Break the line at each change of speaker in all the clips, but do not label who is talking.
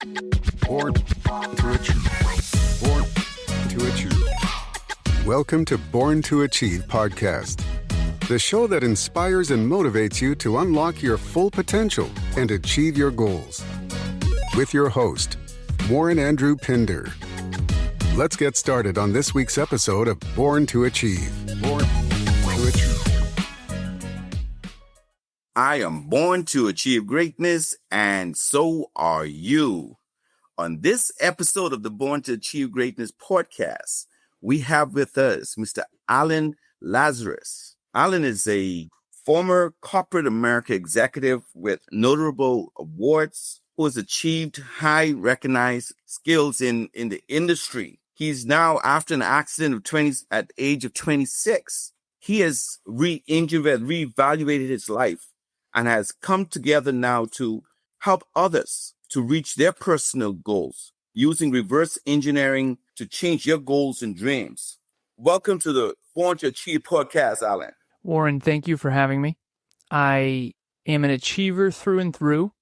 Born to Achieve. Born to Achieve. Welcome to Born to Achieve podcast, the show that inspires and motivates you to unlock your full potential and achieve your goals. With your host, Warren Andrew Pinder. Let's get started on this week's episode of Born to Achieve. Born to Achieve.
I am born to achieve greatness, and so are you. On this episode of the Born to Achieve Greatness podcast, we have with us Mr. Alan Lazaros. Alan is a former corporate America executive with notable awards who has achieved high recognized skills in the industry. He's now, after an accident at the age of 26, he has reevaluated his life and has come together now to help others to reach their personal goals using reverse engineering to change your goals and dreams. Welcome to the Born to Achieve podcast, Alan.
Warren, thank you for having me. I am an achiever through and through,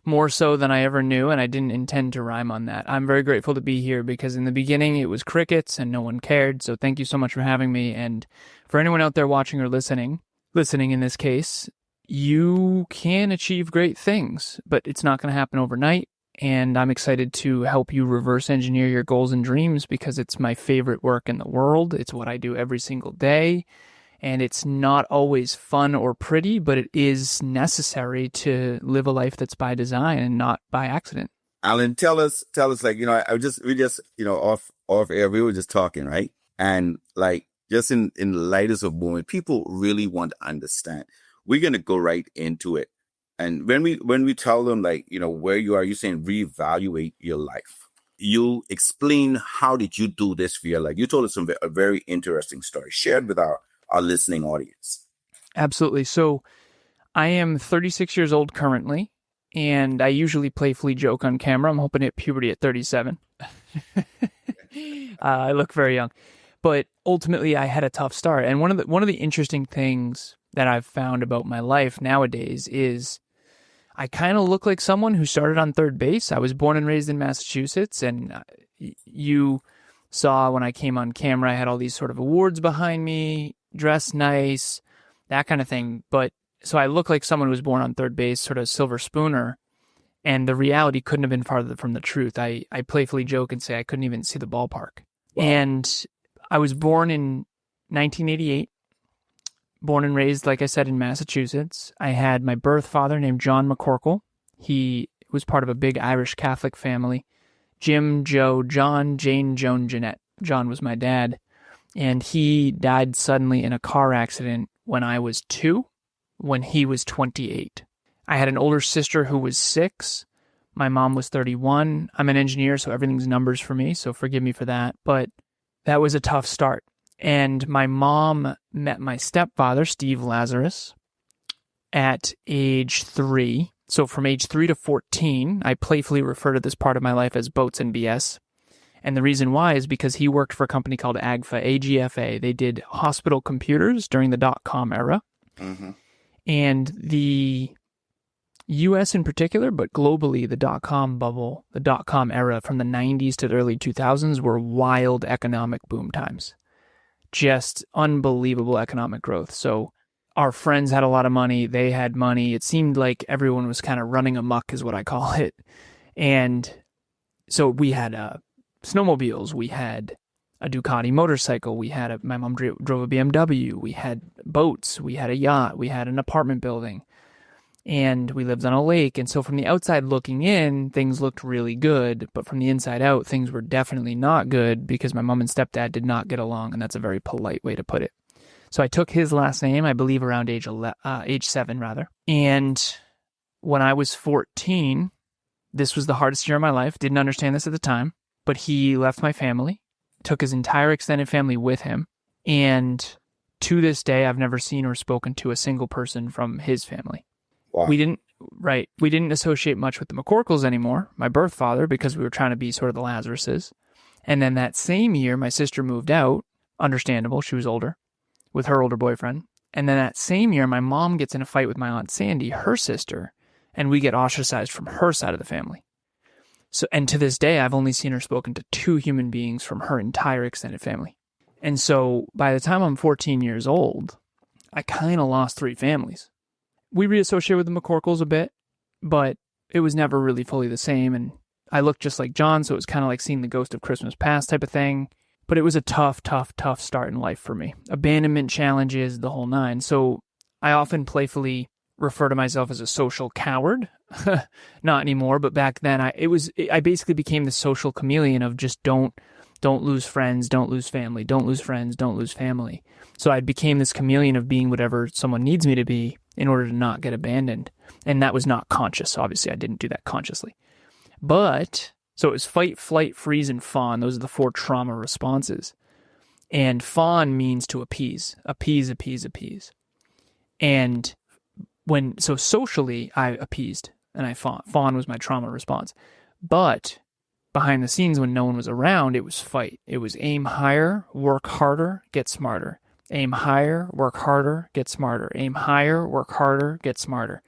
more so than I ever knew, and I didn't intend to rhyme on that. I'm very grateful to be here because in the beginning it was crickets and no one cared, so thank you so much for having me. And for anyone out there watching or listening in this case, you can achieve great things, but it's not going to happen overnight. And I'm excited to help you reverse engineer your goals and dreams because it's my favorite work in the world. It's what I do every single day. And it's not always fun or pretty, but it is necessary to live a life that's by design and not by accident.
Alan, tell us, like, we just, off air, we were just talking, right? And like, just in the lightest of moments, people really want to understand. We're going to go right into it. And when we tell them, like, where you are, you're saying reevaluate your life. You explain how did you do this for your life. You told us a very interesting story shared with our listening audience.
Absolutely. So I am 36 years old currently, and I usually playfully joke on camera. I'm hoping to hit puberty at 37. I look very young. But ultimately, I had a tough start. And one of the interesting things that I've found about my life nowadays is I kind of look like someone who started on third base. I was born and raised in Massachusetts, and you saw when I came on camera, I had all these sort of awards behind me, dressed nice, that kind of thing. But so I look like someone who was born on third base, sort of silver spooner, and the reality couldn't have been farther from the truth. I playfully joke and say I couldn't even see the ballpark. Wow. And I was born in 1988. Born and raised, like I said, in Massachusetts. I had my birth father named John McCorkle. He was part of a big Irish Catholic family. Jim, Joe, John, Jane, Joan, Jeanette. John was my dad. And he died suddenly in a car accident when I was 2, when he was 28. I had an older sister who was 6. My mom was 31. I'm an engineer, so everything's numbers for me, so forgive me for that. But that was a tough start. And my mom met my stepfather, Steve Lazaros, at age 3. So from age 3 to 14, I playfully refer to this part of my life as boats and BS. And the reason why is because he worked for a company called AGFA. They did hospital computers during the dot-com era. Mm-hmm. And the U.S. in particular, but globally, the dot-com bubble, the dot-com era from the 90s to the early 2000s were wild economic boom times. Just unbelievable economic growth. So our friends had a lot of money. They had money. It seemed like everyone was kind of running amok is what I call it. And so we had snowmobiles. We had a Ducati motorcycle. My mom drove a BMW. We had boats. We had a yacht. We had an apartment building. And we lived on a lake. And so from the outside looking in, things looked really good. But from the inside out, things were definitely not good because my mom and stepdad did not get along. And that's a very polite way to put it. So I took his last name, I believe around age 7 rather. And when I was 14, this was the hardest year of my life. Didn't understand this at the time. But he left my family, took his entire extended family with him. And to this day, I've never seen or spoken to a single person from his family. Wow. We didn't associate much with the McCorkles anymore, my birth father, because we were trying to be sort of the Lazaroses. And then that same year, my sister moved out, understandable, she was older, with her older boyfriend. And then that same year, my mom gets in a fight with my Aunt Sandy, her sister, and we get ostracized from her side of the family. So, and to this day, I've only seen her spoken to 2 human beings from her entire extended family. And so by the time I'm 14 years old, I kind of lost 3 families. We reassociated with the McCorkles a bit, but it was never really fully the same. And I looked just like John, so it was kind of like seeing the ghost of Christmas past type of thing. But it was a tough start in life for me. Abandonment challenges, the whole 9. So I often playfully refer to myself as a social coward. Not anymore, but back then I basically became the social chameleon of just don't lose friends, don't lose family, don't lose friends, don't lose family. So I became this chameleon of being whatever someone needs me to be in order to not get abandoned. And that was not conscious. Obviously, I didn't do that consciously. But so it was fight, flight, freeze, and fawn. Those are the 4 trauma responses. And fawn means to appease. Appease. And so socially, I appeased and I fought. Fawn was my trauma response. But behind the scenes, when no one was around, it was fight. It was aim higher, work harder, get smarter. Aim higher, work harder, get smarter. Aim higher, work harder, get smarter.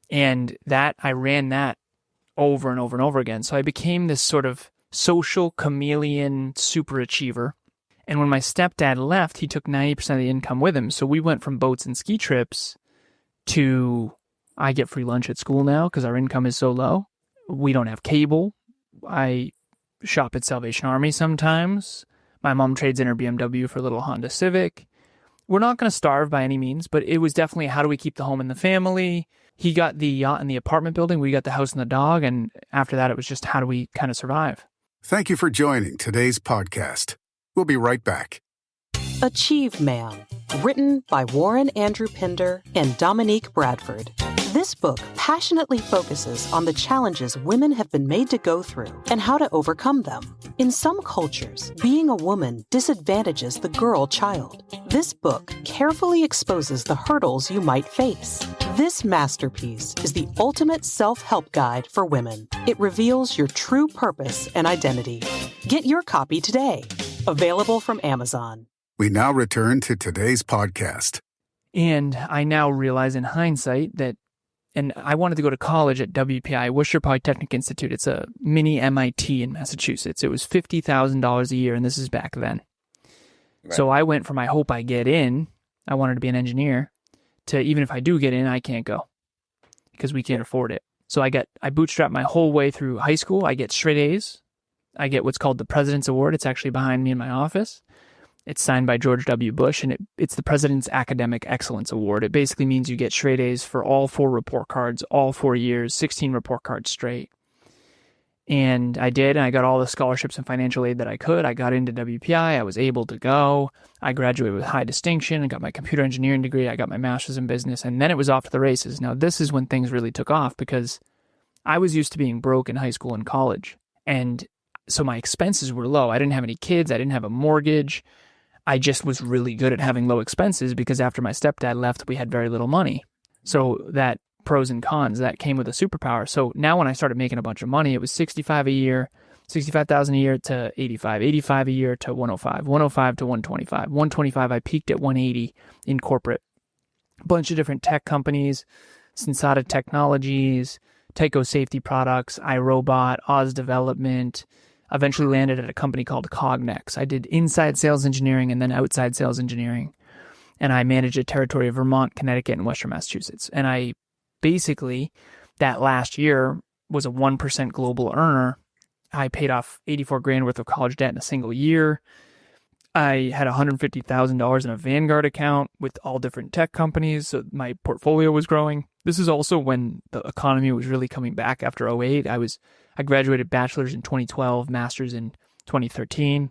And I ran that over and over and over again. So I became this sort of social chameleon superachiever. And when my stepdad left, he took 90% of the income with him. So we went from boats and ski trips to I get free lunch at school now because our income is so low. We don't have cable. I shop at Salvation Army sometimes. My mom trades in her BMW for a little Honda Civic. We're not going to starve by any means, but it was definitely how do we keep the home in the family. He got the yacht and the apartment building. We got the house and the dog. And after that, it was just how do we kind of survive?
Thank you for joining today's podcast. We'll be right back.
Achieve Man, written by Warren Andrew Pinder and Dominique Bradford. This book passionately focuses on the challenges women have been made to go through and how to overcome them. In some cultures, being a woman disadvantages the girl child. This book carefully exposes the hurdles you might face. This masterpiece is the ultimate self-help guide for women. It reveals your true purpose and identity. Get your copy today. Available from Amazon.
We now return to today's podcast.
And I now realize in hindsight that, and I wanted to go to college at WPI, Worcester Polytechnic Institute. It's a mini MIT in Massachusetts. It was $50,000 a year, and this is back then. Right. So I went from I hope I get in, I wanted to be an engineer, to even if I do get in, I can't go because we can't afford it. So I bootstrapped my whole way through high school. I get straight A's. I get what's called the President's Award. It's actually behind me in my office. It's signed by George W. Bush, and it's the President's Academic Excellence Award. It basically means you get straight A's for all 4 report cards, all 4 years, 16 report cards straight. And I did, and I got all the scholarships and financial aid that I could. I got into WPI. I was able to go. I graduated with high distinction. I got my computer engineering degree. I got my master's in business, and then it was off to the races. Now, this is when things really took off because I was used to being broke in high school and college. And so my expenses were low. I didn't have any kids. I didn't have a mortgage. I just was really good at having low expenses because after my stepdad left, we had very little money. So that pros and cons, that came with a superpower. So now when I started making a bunch of money, it was $65,000 a year to $85,000 a year to $105,000 to $125,000. $125,000, I peaked at $180,000 in corporate. A bunch of different tech companies, Sensata Technologies, Tyco Safety Products, iRobot, Oz Development. Eventually landed at a company called Cognex. I did inside sales engineering and then outside sales engineering. And I managed a territory of Vermont, Connecticut, and Western Massachusetts. And I basically, that last year, was a 1% global earner. I paid off $84,000 worth of college debt in a single year. I had $150,000 in a Vanguard account with all different tech companies. So my portfolio was growing. This is also when the economy was really coming back after 2008. I graduated bachelor's in 2012, master's in 2013,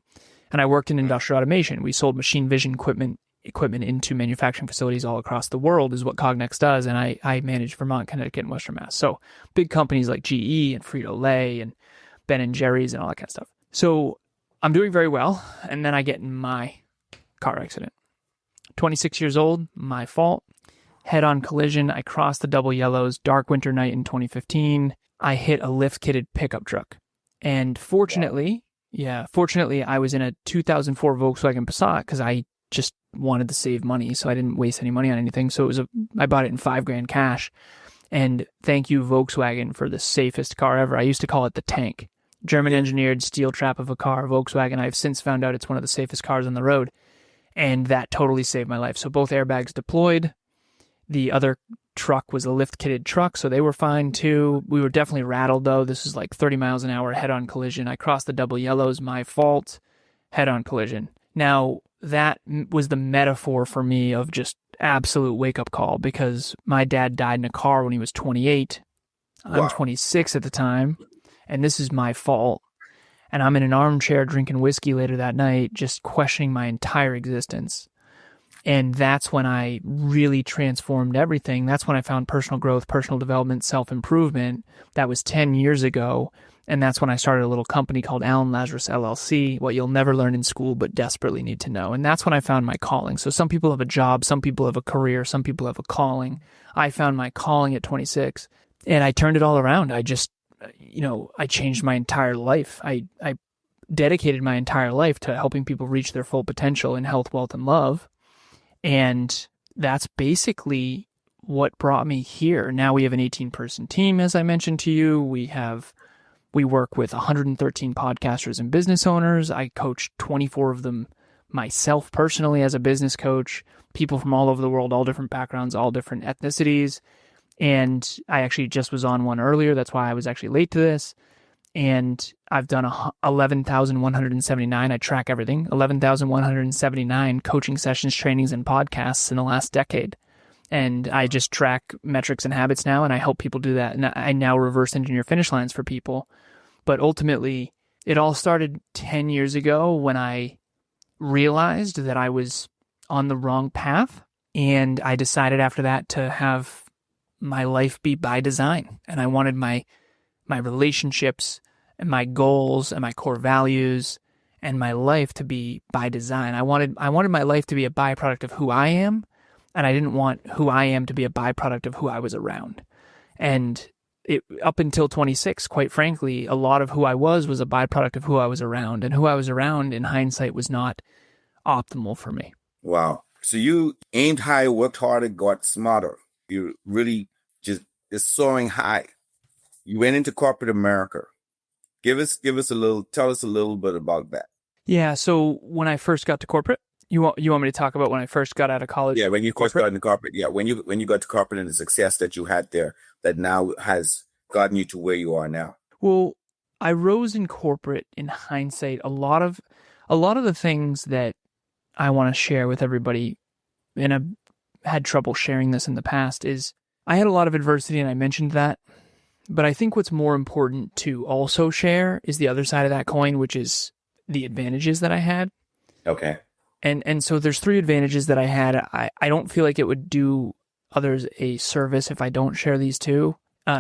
and I worked in industrial automation. We sold machine vision equipment into manufacturing facilities all across the world is what Cognex does, and I managed Vermont, Connecticut, and Western Mass. So big companies like GE and Frito-Lay and Ben & Jerry's and all that kind of stuff. So I'm doing very well, and then I get in my car accident. 26 years old, my fault. Head-on collision. I crossed the double yellows, dark winter night in 2015. I hit a lift-kitted pickup truck. And fortunately, I was in a 2004 Volkswagen Passat because I just wanted to save money, so I didn't waste any money on anything. So I bought it in $5,000 cash. And thank you, Volkswagen, for the safest car ever. I used to call it the tank. German-engineered steel trap of a car, Volkswagen. I've since found out it's one of the safest cars on the road. And that totally saved my life. So both airbags deployed. The other truck was a lift-kitted truck, so they were fine too. We were definitely rattled, though. This is like 30 miles an hour head-on collision. I crossed the double yellows, my fault, head-on collision. Now, that was the metaphor for me of just absolute wake-up call, because my dad died in a car when he was 28. I'm
Wow.
26 at the time, and this is my fault. And I'm in an armchair drinking whiskey later that night, just questioning my entire existence. And that's when I really transformed everything. That's when I found personal growth, personal development, self-improvement. That was 10 years ago. And that's when I started a little company called Lazaros LLC, what you'll never learn in school but desperately need to know. And that's when I found my calling. So some people have a job, some people have a career, some people have a calling. I found my calling at 26, and I turned it all around. I just, I changed my entire life. I dedicated my entire life to helping people reach their full potential in health, wealth, and love. And that's basically what brought me here. Now we have an 18-person team, as I mentioned to you. We work with 113 podcasters and business owners. I coach 24 of them myself personally as a business coach, people from all over the world, all different backgrounds, all different ethnicities. And I actually just was on one earlier. That's why I was actually late to this. And I've done 11,179. I track everything. 11,179 coaching sessions, trainings, and podcasts in the last decade. And I just track metrics and habits now, and I help people do that. And I now reverse engineer finish lines for people. But ultimately, it all started 10 years ago when I realized that I was on the wrong path. And I decided after that to have my life be by design. And I wanted my relationships and my goals and my core values and my life to be by design. I wanted my life to be a byproduct of who I am, and I didn't want who I am to be a byproduct of who I was around. And up until 26, quite frankly, a lot of who I was a byproduct of who I was around, and who I was around in hindsight was not optimal for me.
Wow. So you aimed high, worked harder, got smarter. You really just soaring high. You went into corporate America. Tell us a little bit about that.
Yeah. So when I first got to corporate, you want me to talk about when I first got out of college?
Yeah, when you first got into corporate. Yeah, when you got to corporate and the success that you had there, that now has gotten you to where you are now.
Well, I rose in corporate in hindsight. A lot of the things that I want to share with everybody, and I've had trouble sharing this in the past, is I had a lot of adversity, and I mentioned that. But I think what's more important to also share is the other side of that coin, which is the advantages that I had.
Okay.
And so there's 3 advantages that I had. I don't feel like it would do others a service if I don't share these 2.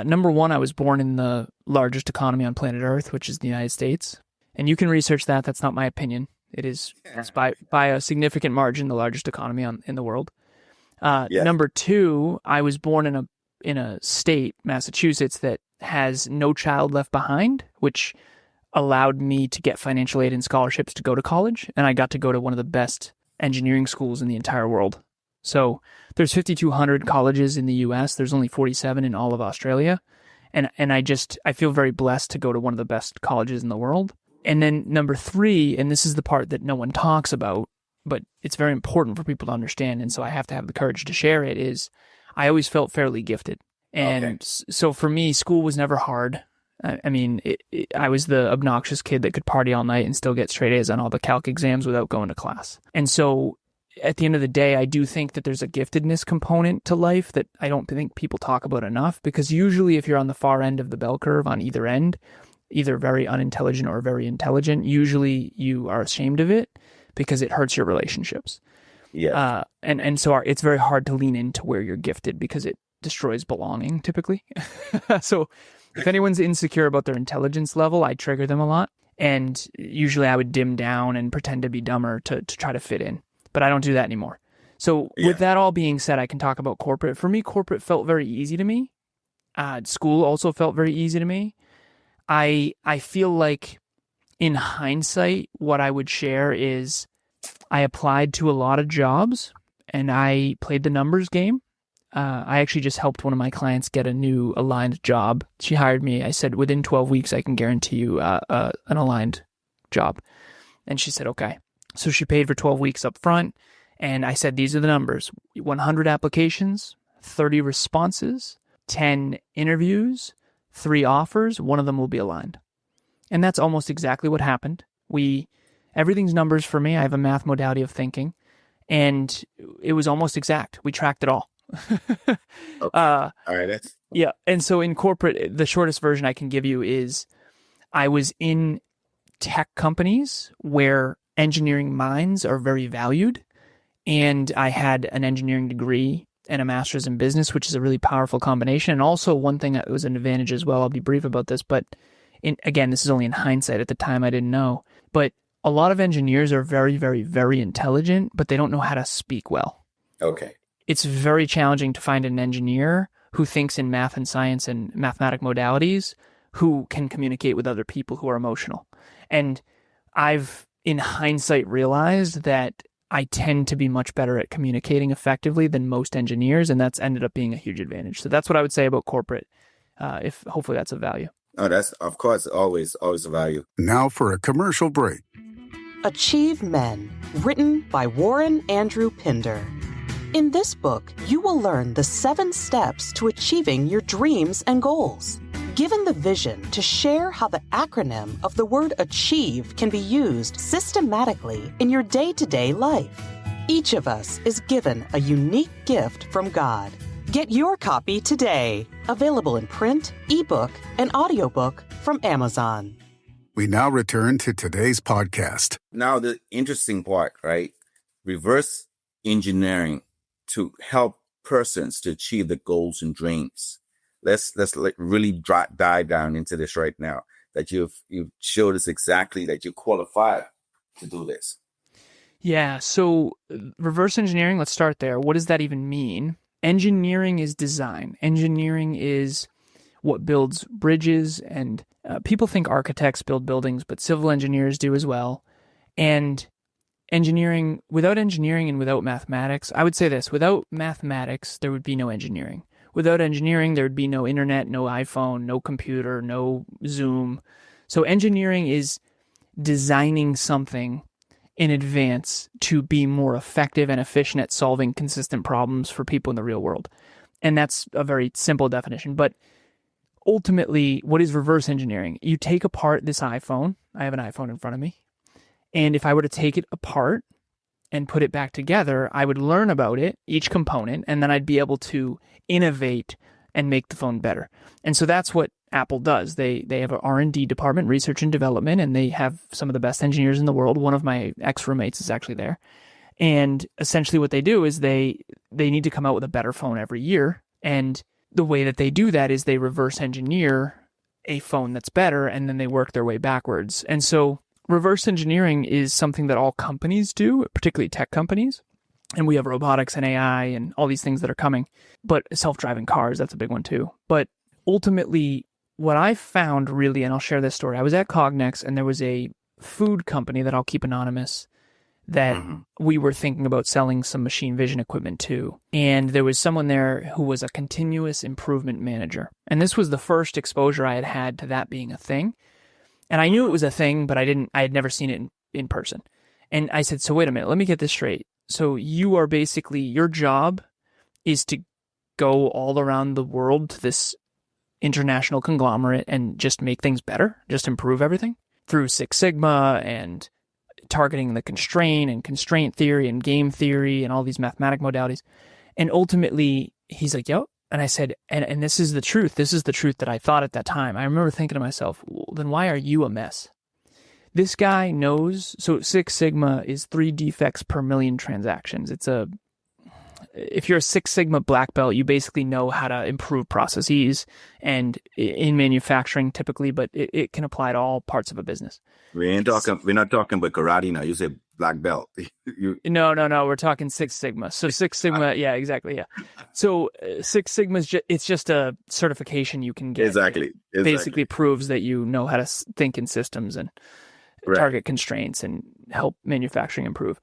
Number 1, I was born in the largest economy on planet Earth, which is the United States. And you can research that. That's not my opinion. It's by a significant margin the largest economy in the world.
Yes.
Number 2, I was born in a state, Massachusetts, that has no child left behind, which allowed me to get financial aid and scholarships to go to college. And I got to go to one of the best engineering schools in the entire world. So there's 5,200 colleges in the US. There's only 47 in all of Australia. And I feel very blessed to go to one of the best colleges in the world. And then number 3, and this is the part that no one talks about, but it's very important for people to understand, and so I have to have the courage to share it, is I always felt fairly gifted. And so for me, school was never hard. I mean, I was the obnoxious kid that could party all night and still get straight A's on all the calc exams without going to class. And so at the end of the day, I do think that there's a giftedness component to life that I don't think people talk about enough, because usually if you're on the far end of the bell curve on either end, either very unintelligent or very intelligent, usually you are ashamed of it because it hurts your relationships.
Yeah.
And so it's very hard to lean into where you're gifted because it destroys belonging typically. So if anyone's insecure about their intelligence level, I trigger them a lot. And usually I would dim down and pretend to be dumber to try to fit in. But I don't do that anymore. So with that all being said, I can talk about corporate. For me, corporate felt very easy to me. School also felt very easy to me. I feel like in hindsight, what I would share is I applied to a lot of jobs and I played the numbers game. I actually just helped one of my clients get a new aligned job. She hired me. I said, within 12 weeks, I can guarantee you an aligned job. And she said, okay. So she paid for 12 weeks up front. And I said, these are the numbers: 100 applications, 30 responses, 10 interviews, 3 offers. One of them will be aligned. And that's almost exactly what happened. Everything's numbers for me. I have a math modality of thinking. And it was almost exact. We tracked it all.
Okay. All right.
Yeah. And so in corporate, the shortest version I can give you is I was in tech companies where engineering minds are very valued. And I had an engineering degree and a master's in business, which is a really powerful combination. And also one thing that was an advantage as well, I'll be brief about this, but again, this is only in hindsight. At the time, I didn't know. But a lot of engineers are very, very, very intelligent, but they don't know how to speak well.
Okay.
It's very challenging to find an engineer who thinks in math and science and mathematic modalities who can communicate with other people who are emotional. And I've, in hindsight, realized that I tend to be much better at communicating effectively than most engineers, and that's ended up being a huge advantage. So that's what I would say about corporate, if hopefully that's of value.
Oh, that's, of course, always a value.
Now for a commercial break.
Achieve Men, written by Warren Andrew Pinder. In this book, you will learn the 7 steps to achieving your dreams and goals. Given the vision to share how the acronym of the word achieve can be used systematically in your day-to-day life. Each of us is given a unique gift from God. Get your copy today. Available in print, ebook, and audiobook from Amazon.
We now return to today's podcast.
Now, the interesting part, right? Reverse engineering to help persons to achieve their goals and dreams. Let's really dive down into this right now. That you've showed us exactly that you qualified to do this.
Yeah. So reverse engineering. Let's start there. What does that even mean? Engineering is design. Engineering is what builds bridges, and people think architects build buildings, but civil engineers do as well. And engineering, without engineering and without mathematics, I would say this: without mathematics, there would be no engineering. Without engineering, there would be no internet, no iPhone, no computer, no Zoom. So engineering is designing something in advance to be more effective and efficient at solving consistent problems for people in the real world. And that's a very simple definition. But ultimately, what is reverse engineering? You take apart this iPhone. I have an iPhone in front of me. And if I were to take it apart and put it back together, I would learn about it, each component, and then I'd be able to innovate and make the phone better. And so that's what Apple does. They have an R&D department, research and development, and they have some of the best engineers in the world. One of my ex-roommates is actually there. And essentially what they do is they need to come out with a better phone every year. And the way that they do that is they reverse engineer a phone that's better, and then they work their way backwards. And so reverse engineering is something that all companies do, particularly tech companies. And we have robotics and AI and all these things that are coming. But self-driving cars, that's a big one too. But ultimately, what I found really, and I'll share this story, I was at Cognex, and there was a food company that I'll keep anonymous that we were thinking about selling some machine vision equipment to. And there was someone there who was a continuous improvement manager. And this was the first exposure I had to that being a thing. And I knew it was a thing, but I had never seen it in person. And I said, so wait a minute, let me get this straight. So you are basically, your job is to go all around the world to this international conglomerate and just make things better, just improve everything through Six Sigma and targeting the constraint and constraint theory and game theory and all these mathematic modalities. And ultimately, he's like, yo. And I said, and this is the truth. This is the truth that I thought at that time. I remember thinking to myself, well, then why are you a mess? This guy knows, so Six Sigma is 3 defects per million transactions. If you're a Six Sigma black belt, you basically know how to improve processes and in manufacturing typically, but it can apply to all parts of a business.
We're not talking about karate now. You say black belt.
No. We're talking Six Sigma. So Six Sigma, yeah, exactly, yeah. So Six Sigma is it's just a certification you can get.
Exactly.
It basically proves that you know how to think in systems and target constraints and help manufacturing improve.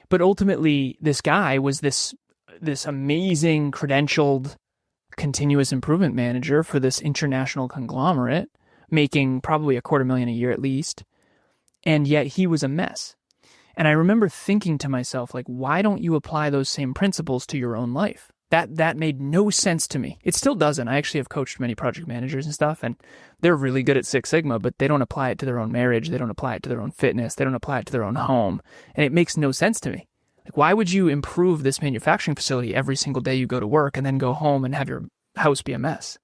But ultimately, this guy was this this amazing credentialed continuous improvement manager for this international conglomerate, making probably $250,000 a year at least. And yet he was a mess. And I remember thinking to myself, like, why don't you apply those same principles to your own life? That made no sense to me. It still doesn't. I actually have coached many project managers and stuff, and they're really good at Six Sigma, but they don't apply it to their own marriage. They don't apply it to their own fitness. They don't apply it to their own home. And it makes no sense to me. Like, why would you improve this manufacturing facility every single day you go to work and then go home and have your house be a mess?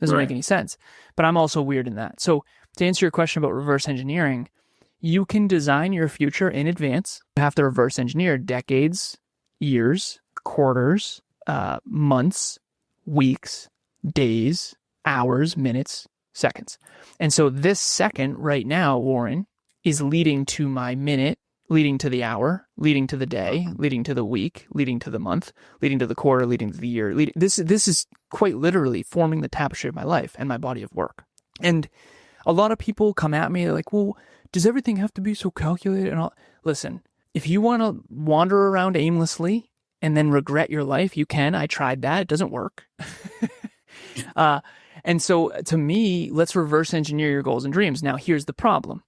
Doesn't make any sense. But I'm also weird in that. So to answer your question about reverse engineering, you can design your future in advance. You have to reverse engineer decades, years, quarters, months, weeks, days, hours, minutes, seconds. And so this second right now, Warren, is leading to my minute, leading to the hour, leading to the day, leading to the week, leading to the month, leading to the quarter, leading to the year. This is quite literally forming the tapestry of my life and my body of work. And a lot of people come at me, they're like, well, does everything have to be so calculated and all? Listen, if you want to wander around aimlessly and then regret your life, you can. I tried that. It doesn't work. And so to me, let's reverse engineer your goals and dreams. Now, here's the problem.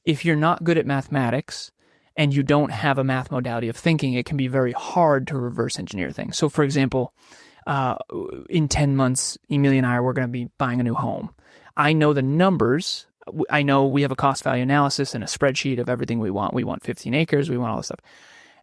If you're not good at mathematics and you don't have a math modality of thinking, it can be very hard to reverse engineer things. So for example, in 10 months, Emilia and I, we're going to be buying a new home. I know the numbers. I know we have a cost value analysis and a spreadsheet of everything we want. We want 15 acres. We want all this stuff.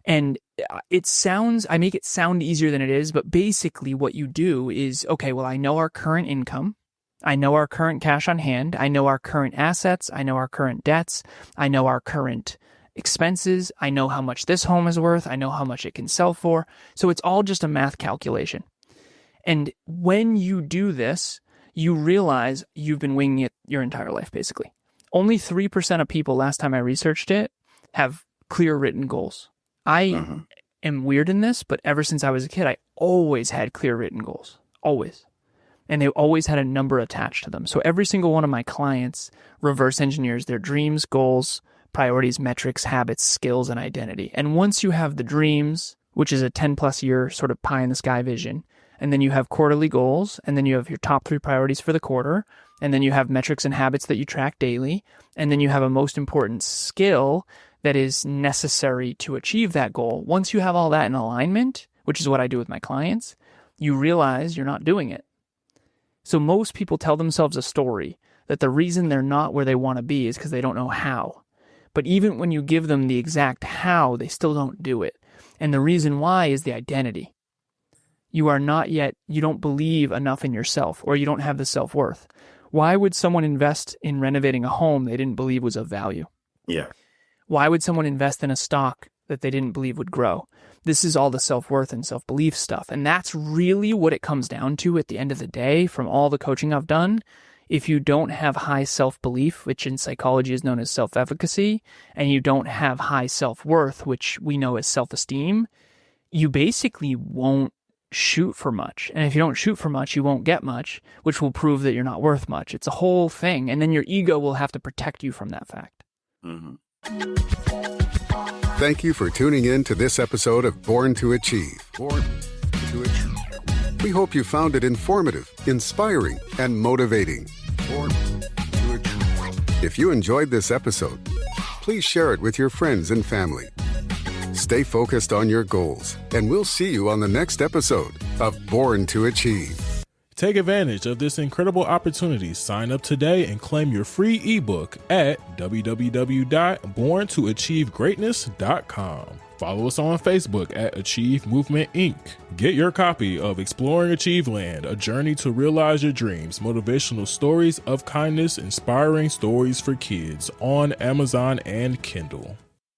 And I make it sound easier than it is, but basically what you do is, okay, well, I know our current income. I know our current cash on hand. I know our current assets. I know our current debts. I know our current expenses. I know how much this home is worth. I know how much it can sell for. So it's all just a math calculation. And when you do this, you realize you've been winging it your entire life, basically. Only 3% of people, last time I researched it, have clear written goals. I am weird in this, but ever since I was a kid, I always had clear written goals. Always. And they always had a number attached to them. So every single one of my clients reverse engineers their dreams, goals, priorities, metrics, habits, skills, and identity. And once you have the dreams, which is a 10 plus year sort of pie in the sky vision, and then you have quarterly goals, and then you have your top 3 priorities for the quarter, and then you have metrics and habits that you track daily, and then you have a most important skill that is necessary to achieve that goal. Once you have all that in alignment, which is what I do with my clients, you realize you're not doing it. So most people tell themselves a story that the reason they're not where they want to be is because they don't know how. But even when you give them the exact how, they still don't do it. And the reason why is the identity. You don't believe enough in yourself, or you don't have the self-worth. Why would someone invest in renovating a home they didn't believe was of value?
Yeah.
Why would someone invest in a stock that they didn't believe would grow? This is all the self-worth and self-belief stuff. And that's really what it comes down to at the end of the day from all the coaching I've done. If you don't have high self-belief, which in psychology is known as self-efficacy, and you don't have high self-worth, which we know as self-esteem, you basically won't shoot for much. And if you don't shoot for much, you won't get much, which will prove that you're not worth much. It's a whole thing. And then your ego will have to protect you from that fact.
Mm-hmm.
Thank you for tuning in to this episode of Born to Achieve. Born to Achieve. We hope you found it informative, inspiring, and motivating. Born to Achieve. If you enjoyed this episode, please share it with your friends and family. Stay focused on your goals, and we'll see you on the next episode of Born to Achieve.
Take advantage of this incredible opportunity. Sign up today and claim your free ebook at www.borntoachievegreatness.com. Follow us on Facebook at Achieve Movement Inc. Get your copy of Exploring Achieveland, A Journey to Realize Your Dreams, Motivational Stories of Kindness, Inspiring Stories for Kids on Amazon and Kindle.